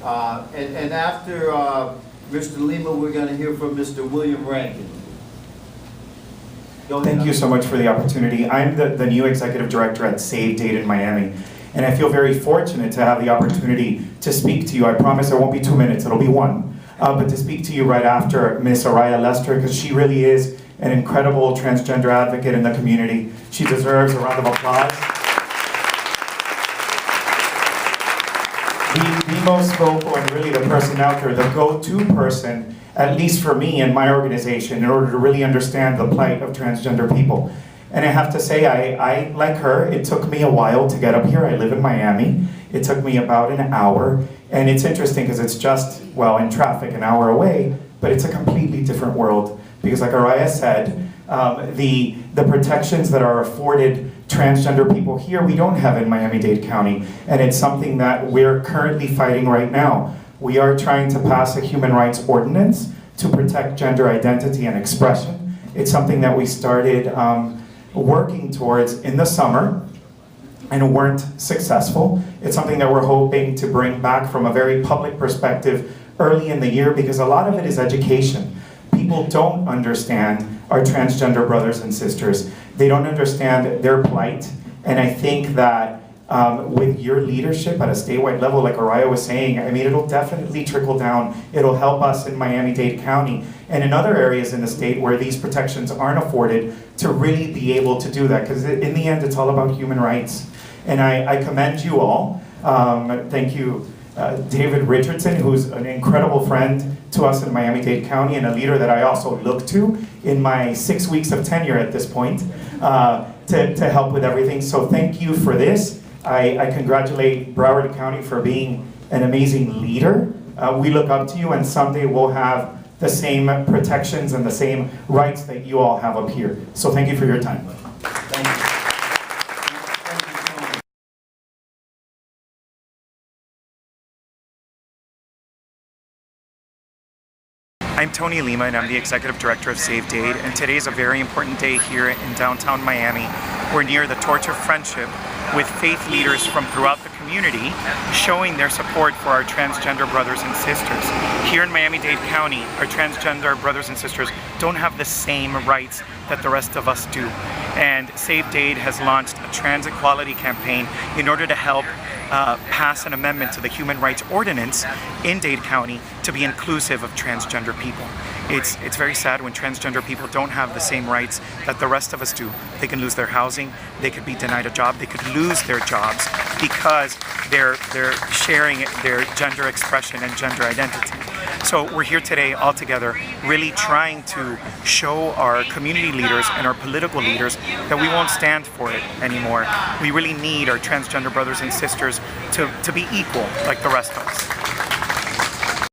And after Mr. Lima, we're going to hear from Mr. William Rankin. Thank you so much for the opportunity. I'm the new executive director at Save Dade in Miami, and I feel very fortunate to have the opportunity to speak to you. I promise it won't be 2 minutes, it'll be one. But to speak to you right after Miss Araya Lester, because she really is an incredible transgender advocate in the community. She deserves a round of applause. The most vocal and really the person out there, the go-to person, at least for me and my organization, in order to really understand the plight of transgender people. And I have to say, I like her, it took me a while to get up here. I live in Miami. It took me about an hour. And it's interesting because it's just, well, in traffic, an hour away, but it's a completely different world. Because like Araya said, the protections that are afforded transgender people here, we don't have in Miami-Dade County. And it's something that we're currently fighting right now. We are trying to pass a human rights ordinance to protect gender identity and expression. It's something that we started working towards in the summer and weren't successful. It's something that we're hoping to bring back from a very public perspective early in the year, because a lot of it is education. People don't understand our transgender brothers and sisters. They don't understand their plight. And I think that with your leadership at a statewide level, like Araya was saying, I mean, it'll definitely trickle down. It'll help us in Miami-Dade County and in other areas in the state where these protections aren't afforded to really be able to do that. Because in the end, it's all about human rights. And I commend you all. Thank you, David Richardson, who's an incredible friend to us in Miami-Dade County and a leader that I also look to in my 6 weeks of tenure at this point to help with everything. So thank you for this. I congratulate Broward County for being an amazing leader. We look up to you, and someday we'll have the same protections and the same rights that you all have up here. So thank you for your time. Thank you. I'm Tony Lima, and I'm the Executive Director of Save Dade, and today is a very important day here in downtown Miami. We're near the Torch of Friendship with faith leaders from throughout the community showing their support for our transgender brothers and sisters. Here in Miami-Dade County, our transgender brothers and sisters don't have the same rights that the rest of us do. And Save Dade has launched a trans equality campaign in order to help pass an amendment to the Human Rights Ordinance in Dade County to be inclusive of transgender people. It's very sad when transgender people don't have the same rights that the rest of us do. They can lose their housing, they could be denied a job, they could lose their jobs because they're sharing their gender expression and gender identity. So we're here today all together really trying to show our community leaders and our political leaders that we won't stand for it anymore. We really need our transgender brothers and sisters to be equal like the rest of us.